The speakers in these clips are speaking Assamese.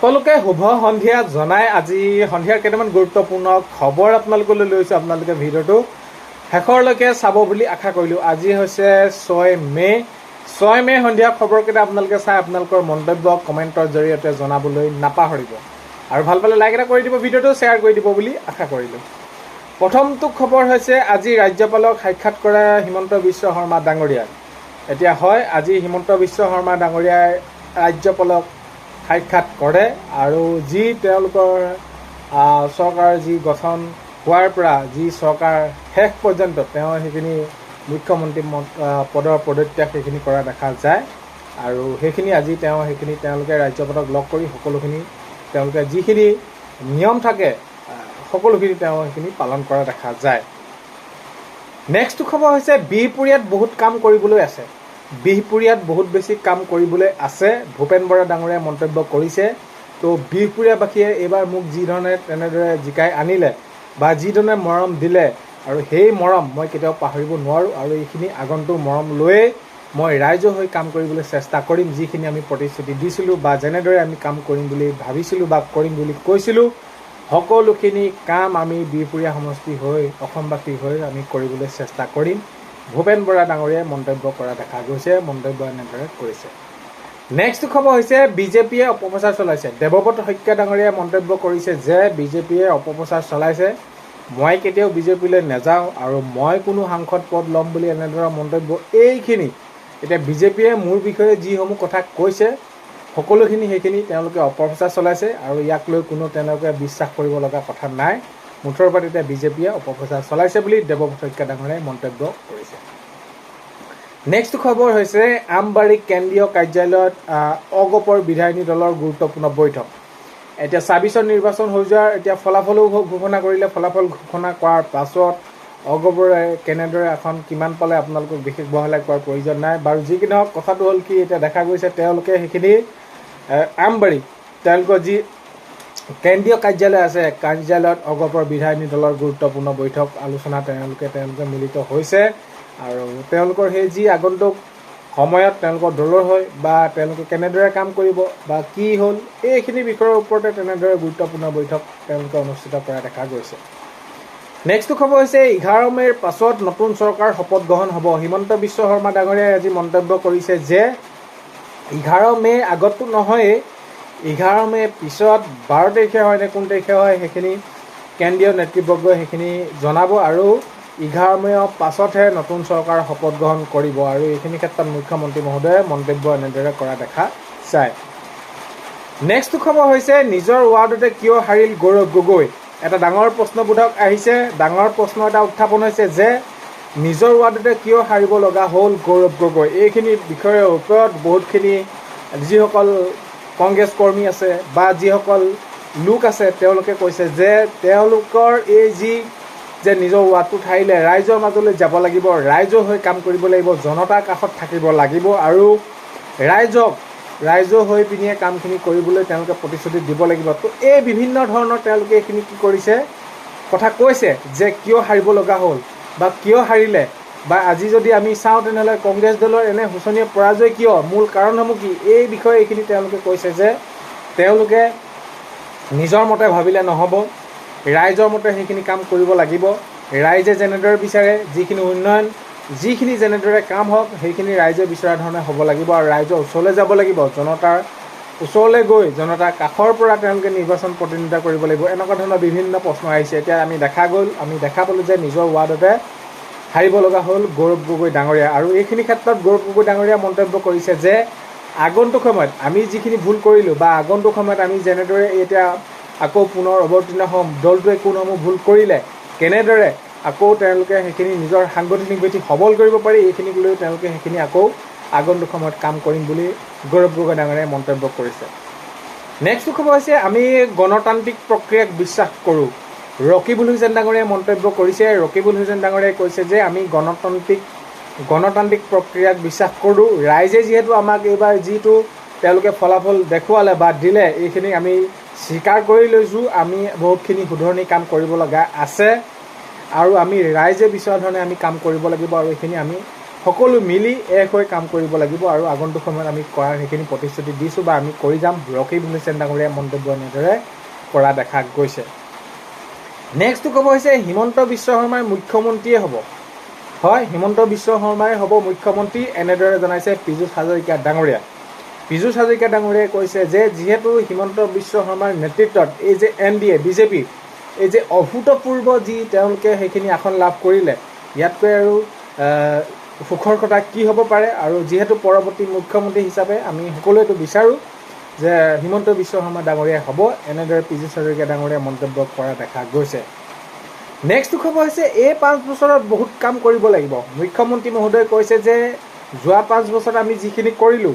সকলোকে শুভ সন্ধিয়া জনাই আজি সন্ধিয়াৰ কেইটামান গুৰুত্বপূৰ্ণ খবৰ আপোনালোকলৈ লৈছোঁ। আপোনালোকে ভিডিঅ'টো শেষৰলৈকে চাব বুলি আশা কৰিলোঁ। আজি হৈছে 6 মে সন্ধিয়া খবৰকেইটা আপোনালোকে চাই আপোনালোকৰ মন্তব্য কমেণ্টৰ জৰিয়তে জনাবলৈ নাপাহৰিব আৰু ভাল পালে লাইক এটা কৰি দিব, ভিডিঅ'টো শ্বেয়াৰ কৰি দিব বুলি আশা কৰিলোঁ। প্ৰথমটো খবৰ হৈছে আজি ৰাজ্যপালক সাক্ষাৎ কৰে হিমন্ত বিশ্ব শৰ্মা ডাঙৰীয়াই। এতিয়া হয়, আজি হিমন্ত বিশ্ব শৰ্মা ডাঙৰীয়াই ৰাজ্যপালক সাক্ষাৎ কৰে আৰু যি তেওঁলোকৰ চৰকাৰ যি গঠন হোৱাৰ পৰা যি চৰকাৰ শেষ পৰ্যন্ত তেওঁ সেইখিনি মুখ্যমন্ত্ৰী পদৰ পদত্যাগ সেইখিনি কৰা দেখা যায় আৰু সেইখিনি আজি তেওঁলোকে ৰাজ্যপালক লগ কৰি সকলোখিনি তেওঁলোকে যিখিনি নিয়ম থাকে সকলোখিনি সেইখিনি পালন কৰা দেখা যায়। নেক্সট খবৰ হৈছে বিহপুৰীয়াত বহুত কাম কৰিবলৈ আছে। বিহপুৰীয়াত বহুত বেছি কাম কৰিবলৈ আছে ভূপেন বৰা ডাঙৰীয়াই মন্তব্য কৰিছে। তো বিহপুৰীয়াবাসীয়ে এইবাৰ মোক যিধৰণে তেনেদৰে জিকাই আনিলে বা যিধৰণে মৰম দিলে আৰু সেই মৰম মই কেতিয়াও পাহৰিব নোৱাৰোঁ আৰু এইখিনি আগন্তুক মৰম লৈয়ে মই ৰাইজৰ হৈ কাম কৰিবলৈ চেষ্টা কৰিম। যিখিনি আমি প্ৰতিশ্ৰুতি দিছিলোঁ বা যেনেদৰে আমি কাম কৰিম বুলি ভাবিছিলোঁ বা কৰিম বুলি কৈছিলোঁ সকলোখিনি কাম আমি বিহপুৰীয়া সমষ্টি হৈ অসমবাসী হৈ আমি কৰিবলৈ চেষ্টা কৰিম। ভূপেন বৰা ডাঙৰীয়াই মন্তব্য কৰা দেখা গৈছে, মন্তব্য এনেদৰে কৰিছে। নেক্সট খবৰ হৈছে বিজেপিয়ে অপপ্ৰচাৰ চলাইছে। দেৱব্ৰত শইকীয়া ডাঙৰীয়াই মন্তব্য কৰিছে যে বিজেপিয়ে অপপ্ৰচাৰ চলাইছে, মই কেতিয়াও বিজেপিলৈ নাযাওঁ আৰু মই কোনো সাংসদ পদ ল'ম বুলি এনেদৰে মন্তব্য। এইখিনি এতিয়া বিজেপিয়ে মোৰ বিষয়ে যিসমূহ কথা কৈছে সকলোখিনি সেইখিনি তেওঁলোকে অপপ্ৰচাৰ চলাইছে আৰু ইয়াক লৈ কোনো তেওঁলোকে বিশ্বাস কৰিব লগা কথা নাই। মুঠৰ ওপৰত এতিয়া বিজেপিয়ে অপপ্ৰচাৰ চলাইছে বুলি দেৱব্ৰত শইকীয়া ডাঙৰীয়াই মন্তব্য কৰিছে। নেক্সট খবৰ হৈছে আমবাৰী কেন্দ্ৰীয় কাৰ্যালয়ত অগপৰ বিধায়িনী দলৰ গুৰুত্বপূৰ্ণ বৈঠক। এতিয়া ২৬ৰ নিৰ্বাচন হৈ যোৱাৰ এতিয়া ফলাফলো ঘোষণা কৰিলে। ফলাফল ঘোষণা কৰাৰ পাছত অগপৰে কেনেদৰে এখন কিমান পালে আপোনালোকক বিশেষ বহলাই কোৱাৰ প্ৰয়োজন নাই বাৰু। যি কি নহওক কথাটো হ'ল কি এতিয়া দেখা গৈছে তেওঁলোকে সেইখিনি আমবাৰী তেওঁলোকৰ যি কেন্দ্ৰীয় কাৰ্যালয় আছে কাৰ্যালয়ত অগপৰ বিধায়িনী দলৰ গুৰুত্বপূৰ্ণ বৈঠক আলোচনা তেওঁলোকে মিলিত হৈছে আৰু তেওঁলোকৰ সেই যি আগন্তুক সময়ত তেওঁলোকৰ দলৰ হৈ বা তেওঁলোকে কেনেদৰে কাম কৰিব বা কি হ'ল এইখিনি বিষয়ৰ ওপৰতে তেনেদৰে গুৰুত্বপূৰ্ণ বৈঠক তেওঁলোকে অনুষ্ঠিত কৰা দেখা গৈছে। নেক্সট খবৰ হৈছে 11 মে'ৰ পাছত নতুন চৰকাৰ শপত গ্ৰহণ হ'ব। হিমন্ত বিশ্ব শৰ্মা ডাঙৰীয়াই আজি মন্তব্য কৰিছে যে 11 মে' আগততো নহয়েই, 11 মে' পিছত 12 তাৰিখে হয় নে কোন তাৰিখে হয় সেইখিনি কেন্দ্ৰীয় নেতৃবৰ্গই সেইখিনি জনাব আৰু 11 মে'ৰ পাছতহে নতুন চৰকাৰ শপত গ্ৰহণ কৰিব আৰু এইখিনি ক্ষেত্ৰত মুখ্যমন্ত্ৰী মহোদয়ে মন্তব্য এনেদৰে কৰা দেখা যায়। নেক্সট খবৰ হৈছে নিজৰ ৱাৰ্ডতে কিয় হাৰিল গৌৰৱ গগৈ। এটা ডাঙৰ প্ৰশ্নবোধক আহিছে, ডাঙৰ প্ৰশ্ন এটা উত্থাপন হৈছে যে নিজৰ ৱাৰ্ডতে কিয় হাৰিব লগা হ'ল গৌৰৱ গগৈ। এইখিনি বিষয়ৰ ওপৰত বহুতখিনি যিসকল কংগ্ৰেছ কৰ্মী আছে বা যিসকল লোক আছে তেওঁলোকে কৈছে যে তেওঁলোকৰ এই যে নিজৰ ৱাৰ্ডটোত হাৰিলে ৰাইজৰ মাজলৈ যাব লাগিব, ৰাইজৰ হৈ কাম কৰিব লাগিব, জনতাৰ কাষত থাকিব লাগিব আৰু ৰাইজৰ হৈ পিনিয়ে কামখিনি কৰিবলৈ তেওঁলোকে প্ৰতিশ্ৰুতি দিব লাগিব। তো এই বিভিন্ন ধৰণৰ তেওঁলোকে এইখিনি কি কৰিছে কথা কৈছে যে কিয় হাৰিব লগা হ'ল বা কিয় হাৰিলে বা আজি যদি আমি চাওঁ তেনেহ'লে কংগ্ৰেছ দলৰ এনে শোচনীয় পৰাজয় কিয়, মূল কাৰণসমূহ কি, এই বিষয়ে এইখিনি তেওঁলোকে কৈছে যে তেওঁলোকে নিজৰ মতে ভাবিলে নহ'ব, ৰাইজৰ মতে সেইখিনি কাম কৰিব লাগিব। ৰাইজে যেনেদৰে বিচাৰে যিখিনি উন্নয়ন যিখিনি যেনেদৰে কাম হওক সেইখিনি ৰাইজে বিচৰা ধৰণে হ'ব লাগিব আৰু ৰাইজৰ ওচৰলৈ যাব লাগিব, জনতাৰ ওচৰলৈ গৈ জনতাৰ কাষৰ পৰা তেওঁলোকে নিৰ্বাচন প্ৰতিনিধিত্ব কৰিব লাগিব। এনেকুৱা ধৰণৰ বিভিন্ন প্ৰশ্ন আহিছে। এতিয়া আমি দেখা পালোঁ যে নিজৰ ৱাৰ্ডতে হাৰিব লগা হ'ল গৌৰৱ গগৈ ডাঙৰীয়া আৰু এইখিনি ক্ষেত্ৰত গৌৰৱ গগৈ ডাঙৰীয়া মন্তব্য কৰিছে যে আগন্তুক সময়ত আমি যিখিনি ভুল কৰিলোঁ বা আগন্তুক সময়ত আমি যেনেদৰে এতিয়া আকৌ পুনৰ অৱতীৰ্ণ হ'ম, দলটোৱে কোনসমূহ ভুল কৰিলে কেনেদৰে আকৌ তেওঁলোকে সেইখিনি নিজৰ সাংগঠনিক ভিত্তি সবল কৰিব পাৰি এইখিনিক লৈ তেওঁলোকে সেইখিনি আকৌ আগন্তুক সময়ত কাম কৰিম বুলি গৌৰৱ গগৈ ডাঙৰীয়াই মন্তব্য কৰিছে। নেক্সট খবৰ হৈছে আমি গণতান্ত্ৰিক প্ৰক্ৰিয়াক বিশ্বাস কৰোঁ। ৰকিবুল হুছেইন ডাঙৰীয়াই মন্তব্য কৰিছে। ৰকিবুল হুছেইন ডাঙৰীয়াই কৈছে যে আমি গণতান্ত্ৰিক প্ৰক্ৰিয়াক বিশ্বাস কৰোঁ। ৰাইজে যিহেতু আমাক এইবাৰ যিটো তেওঁলোকে ফলাফল দেখুৱালে বা দিলে এইখিনি আমি স্বীকাৰ কৰি লৈছোঁ, আমি বহুতখিনি শুধৰণি কাম কৰিব লগা আছে আৰু আমি ৰাইজে বিচৰা ধৰণে আমি কাম কৰিব লাগিব আৰু এইখিনি আমি সকলো মিলি এক হৈ কাম কৰিব লাগিব আৰু আগন্তুক সময়ত আমি কৰাৰ সেইখিনি প্ৰতিশ্ৰুতি দিছোঁ বা আমি কৰি যাম। ৰকিব হুছেইন ডাঙৰীয়াৰ মন্তব্য এনেদৰে কৰা দেখা গৈছে। নেক্সটটো ক'ব হৈছে হিমন্ত বিশ্ব শৰ্মাই মুখ্যমন্ত্ৰীয়ে হ'ব। হয়, হিমন্ত বিশ্ব শৰ্মাই হ'ব মুখ্যমন্ত্ৰী, এনেদৰে জনাইছে পীযুষ হাজৰিকা ডাঙৰীয়া। পীযুষ হাজৰিকা ডাঙৰীয়াই কৈছে যে যিহেতু হিমন্ত বিশ্ব শৰ্মাৰ নেতৃত্বত এই যে NDA বিজেপি এই যে অভূতপূৰ্ব যি তেওঁলোকে সেইখিনি আসন লাভ কৰিলে, ইয়াতকৈ আৰু সুখৰ কথা কি হ'ব পাৰে। আৰু যিহেতু পৰৱৰ্তী মুখ্যমন্ত্ৰী হিচাপে আমি সকলোৱেতো বিচাৰোঁ যে হিমন্ত বিশ্ব শৰ্মা ডাঙৰীয়াই হ'ব, এনেদৰে পীযুষ হাজৰিকা ডাঙৰীয়াই মন্তব্য কৰা দেখা গৈছে। নেক্সট খবৰ হৈছে এই 5 বছৰত বহুত কাম কৰিব লাগিব। মুখ্যমন্ত্ৰী মহোদয়ে কৈছে যে যোৱা 5 বছৰত আমি যিখিনি কৰিলোঁ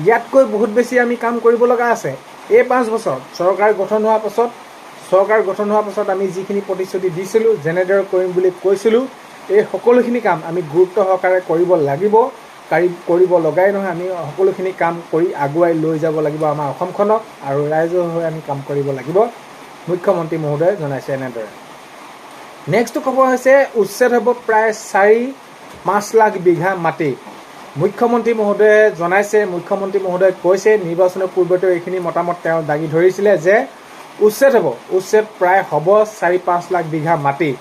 ইয়াতকৈ বহুত বেছি আমি কাম কৰিব লগা আছে। এই 5 বছৰত চৰকাৰ গঠন হোৱাৰ পাছত আমি যিখিনি প্ৰতিশ্ৰুতি দিছিলোঁ, যেনেদৰে কৰিম বুলি কৈছিলোঁ, এই সকলোখিনি কাম আমি গুৰুত্ব সহকাৰে কৰিব লাগিব। কৰিব লগাই নহয়, আমি সকলোখিনি কাম কৰি আগুৱাই লৈ যাব লাগিব আমাৰ অসমখনক, আৰু ৰাইজৰ হৈ আমি কাম কৰিব লাগিব, মুখ্যমন্ত্ৰী মহোদয়ে জনাইছে এনেদৰে। নেক্সট খবৰ হৈছে উচ্ছেদ হ'ব প্ৰায় 4-5 লাখ বিঘা মাটি। মুখ্যমন্ত্ৰী মহোদয়ে জনাইছে, মুখ্যমন্ত্ৰী মহোদয়ে কৈছে নিৰ্বাচনৰ পূৰ্বতে এইখিনি মতামত তেওঁ দাঙি ধৰিছিলে যে উচ্ছেদ প্ৰায় হ'ব 4-5 লাখ বিঘা মাটি,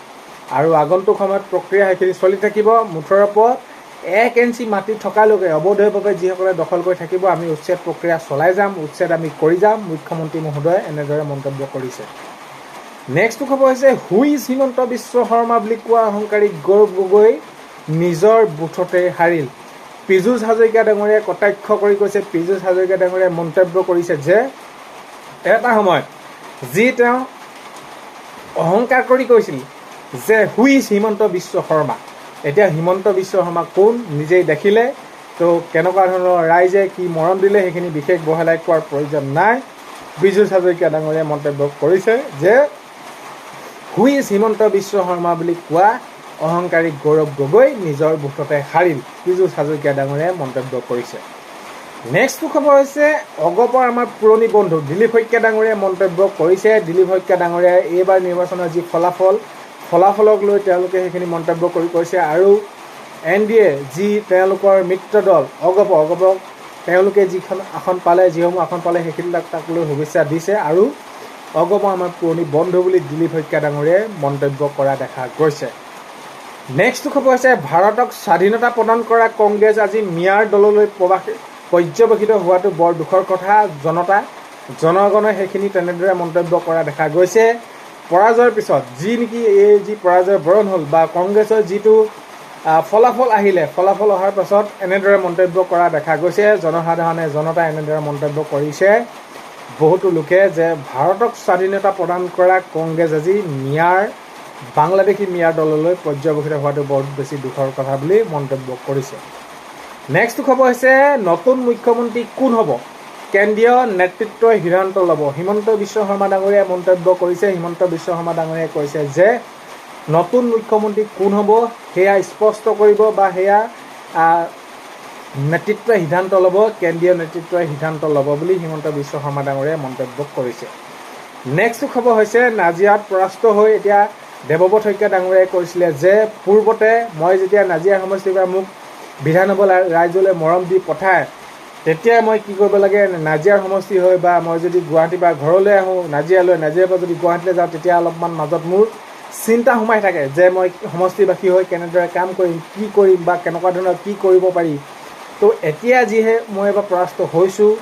আৰু আগন্তুক সময়ত প্ৰক্ৰিয়া সেইখিনি চলি থাকিব। মুঠৰ ওপৰত 1 ইঞ্চি মাটি থকালৈকে অবৈধভাৱে যিসকলে দখল কৰি থাকিব আমি উচ্ছেদ প্ৰক্ৰিয়া চলাই যাম, উচ্ছেদ আমি কৰি যাম, মুখ্যমন্ত্ৰী মহোদয়ে এনেদৰে মন্তব্য কৰিছে। নেক্সট খবৰ হৈছে হু ইজ হিমন্ত বিশ্ব শৰ্মা বুলি কোৱা অহংকাৰী গৌৰৱ গগৈ নিজৰ বুথতে হাৰিল। পীযুষ হাজৰিকা ডাঙৰীয়াই কটাক্ষ কৰি কৈছে, পীযুষ হাজৰিকা ডাঙৰীয়াই মন্তব্য কৰিছে যে এটা সময়ত যি তেওঁ অহংকাৰ কৰি কৈছিল যে হু ইজ হিমন্ত বিশ্ব শৰ্মা, এতিয়া হিমন্ত বিশ্ব শৰ্মা কোন নিজেই দেখিলে। তো কেনেকুৱা ধৰণৰ ৰাইজে কি মৰম দিলে সেইখিনি বিশেষ বহলাই কোৱাৰ প্ৰয়োজন নাই। পীযুষ হাজৰিকা ডাঙৰীয়াই মন্তব্য কৰিছে যে হু ইজ হিমন্ত বিশ্ব শৰ্মা বুলি কোৱা অহংকাৰী গৌৰৱ গগৈ নিজৰ বুথতে হাৰিল, পীযুষ হাজৰিকা ডাঙৰীয়াই মন্তব্য কৰিছে। নেক্সট খবৰ হৈছে অগপৰ আমাৰ পুৰণি বন্ধু দিলীপ শইকীয়া ডাঙৰীয়াই মন্তব্য কৰিছে। দিলীপ শইকীয়া ডাঙৰীয়াই এইবাৰ নিৰ্বাচনৰ যি ফলাফলক লৈ তেওঁলোকে সেইখিনি মন্তব্য কৰি কৈছে, আৰু NDA যি তেওঁলোকৰ মিত্ৰ দল অগপক তেওঁলোকে যিসমূহ আসন পালে সেইখিনি তাক লৈ শুভেচ্ছা দিছে, আৰু অগপ আমাৰ পুৰণি বন্ধু বুলি দিলীপ শইকীয়া ডাঙৰীয়াই মন্তব্য কৰা দেখা গৈছে। নেক্সট খবৰ হৈছে ভাৰতক স্বাধীনতা প্ৰদান কৰা কংগ্ৰেছ আজি মিয়াৰ দললৈ পৰ্যবেক্ষিত হোৱাটো বৰ দুখৰ কথা। জনগণে সেইখিনি তেনেদৰে মন্তব্য কৰা দেখা গৈছে। পৰাজয়ৰ পিছত যি পৰাজয় বৰণ হ'ল বা কংগ্ৰেছৰ যিটো ফলাফল অহাৰ পাছত এনেদৰে মন্তব্য কৰা দেখা গৈছে। জনতাই এনেদৰে মন্তব্য কৰিছে বহুতো লোকে যে ভাৰতক স্বাধীনতা প্ৰদান কৰা কংগ্ৰেছ আজি বাংলাদেশী মিয়াৰ দললৈ পৰ্যবেক্ষিত হোৱাটো বৰ বেছি দুখৰ কথা বুলি মন্তব্য কৰিছে। নেক্সট খবৰ হৈছে নতুন মুখ্যমন্ত্ৰী কোন হ'ব, কেন্দ্ৰীয় নেতৃত্বই সিদ্ধান্ত ল'ব। হিমন্ত বিশ্ব শৰ্মা ডাঙৰীয়াই মন্তব্য কৰিছে। হিমন্ত বিশ্ব শৰ্মা ডাঙৰীয়াই কৈছে যে নতুন মুখ্যমন্ত্ৰী কোন হ'ব সেয়া স্পষ্ট কৰিব বা সেয়া নেতৃত্বই সিদ্ধান্ত ল'ব, কেন্দ্ৰীয় নেতৃত্বই সিদ্ধান্ত ল'ব বুলি হিমন্ত বিশ্ব শৰ্মা ডাঙৰীয়াই মন্তব্য কৰিছে। নেক্সট খবৰ হৈছে নাজিৰাত পৰাস্ত হৈ এতিয়া দেৱব্ৰত শইকীয়া ডাঙৰীয়াই কৈছিলে যে পূৰ্বতে মই যেতিয়া নাজিৰা সমষ্টিৰ পৰা মোক বিধানসভা ৰাইজলৈ মৰম দি পঠায়, তেতিয়াই মই কি কৰিব লাগে, নাজিৰাৰ সমষ্টি হৈ বা মই যদি গুৱাহাটীৰ পৰা ঘৰলৈ আহোঁ নাজিৰাৰ পৰা যদি গুৱাহাটীলৈ যাওঁ, তেতিয়া অলপমান মাজত মোৰ চিন্তা সোমাই থাকে যে মই সমষ্টিবাসী হৈ কেনেদৰে কাম কৰিম, কি কৰিম বা কেনেকুৱা ধৰণৰ কি কৰিব পাৰি। তো এতিয়া যিহে মই এবাৰ পৰাস্ত হৈছোঁ,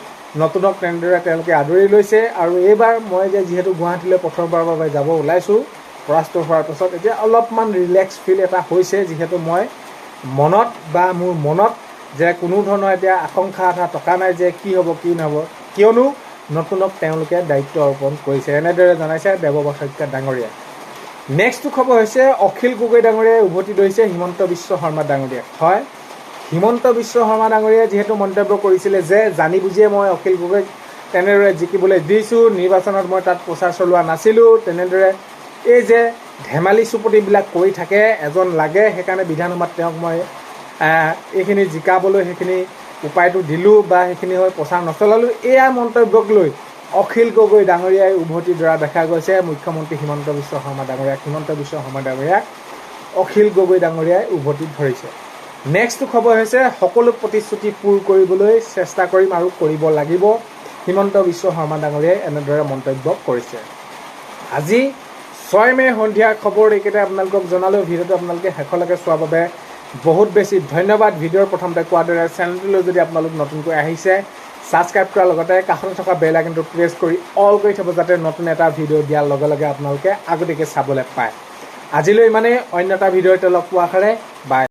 নতুনক তেনেদৰে তেওঁলোকে আদৰি লৈছে, আৰু এইবাৰ মই যে যিহেতু গুৱাহাটীলৈ প্ৰথমবাৰৰ বাবে যাব ওলাইছোঁ পৰাস্ত হোৱাৰ পাছত এতিয়া অলপমান ৰিলেক্স ফিল এটা হৈছে, যিহেতু মই মোৰ মনত যে কোনো ধৰণৰ এতিয়া আশংকা এটা থকা নাই যে কি হ'ব কি নহ'ব, কিয়নো নতুনক তেওঁলোকে দায়িত্ব অৰ্পণ কৰিছে, এনেদৰে জনাইছে দেৱব্ৰত শইকীয়া ডাঙৰীয়াই। নেক্সট খবৰ হৈছে অখিল গগৈ ডাঙৰীয়াই উভতি ধৰিছে হিমন্ত বিশ্ব শৰ্মা ডাঙৰীয়াক। হয়, হিমন্ত বিশ্ব শৰ্মা ডাঙৰীয়াই যিহেতু মন্তব্য কৰিছিলে যে জানি বুজিয়ে মই অখিল গগৈক তেনেদৰে জিকিবলৈ দিছোঁ, নিৰ্বাচনত মই তাত প্ৰচাৰ চলোৱা নাছিলোঁ, তেনেদৰে এই যে ধেমালি চুপতিবিলাক কৰি থাকে এজন লাগে, সেইকাৰণে বিধানসভাত তেওঁক মই এইখিনি জিকাবলৈ সেইখিনি উপায়টো দিলোঁ বা সেইখিনি হৈ প্ৰচাৰ নচলালোঁ, এয়া মন্তব্যক লৈ অখিল গগৈ ডাঙৰীয়াই উভতি ধৰা দেখা গৈছে। মুখ্যমন্ত্ৰী হিমন্ত বিশ্ব শৰ্মা ডাঙৰীয়াক অখিল গগৈ ডাঙৰীয়াই উভতি ধৰিছে। নেক্সট খবৰ হৈছে সকলো প্ৰতিশ্ৰুতি পূৰ কৰিবলৈ চেষ্টা কৰিম আৰু কৰিব লাগিব, হিমন্ত বিশ্ব শৰ্মা ডাঙৰীয়াই এনেদৰে মন্তব্য কৰিছে। আজি 6 মে সন্ধিয়া খবৰ এইকেইটা আপোনালোকক জনালোঁ। ভিডিঅ'টো আপোনালোকে শেষলৈকে চোৱাৰ বাবে বহুত বেছি ধন্যবাদ। ভিডিঅ'ৰ প্ৰথমতে কোৱাৰ দৰে চেনেলটোলৈ যদি আপোনালোক নতুনকৈ আহিছে ছাবস্ক্ৰাইব কৰাৰ লগতে কাষত থকা বেল আইকনটো প্ৰেছ কৰি অল কৰি থ'ব, যাতে নতুন এটা ভিডিঅ' দিয়াৰ লগে লগে আপোনালোকে আগতীয়াকৈ চাবলৈ পায়। আজিলৈ ইমানেই, অন্য এটা ভিডিঅ'তে লগ পোৱাৰ আশাৰে বাই।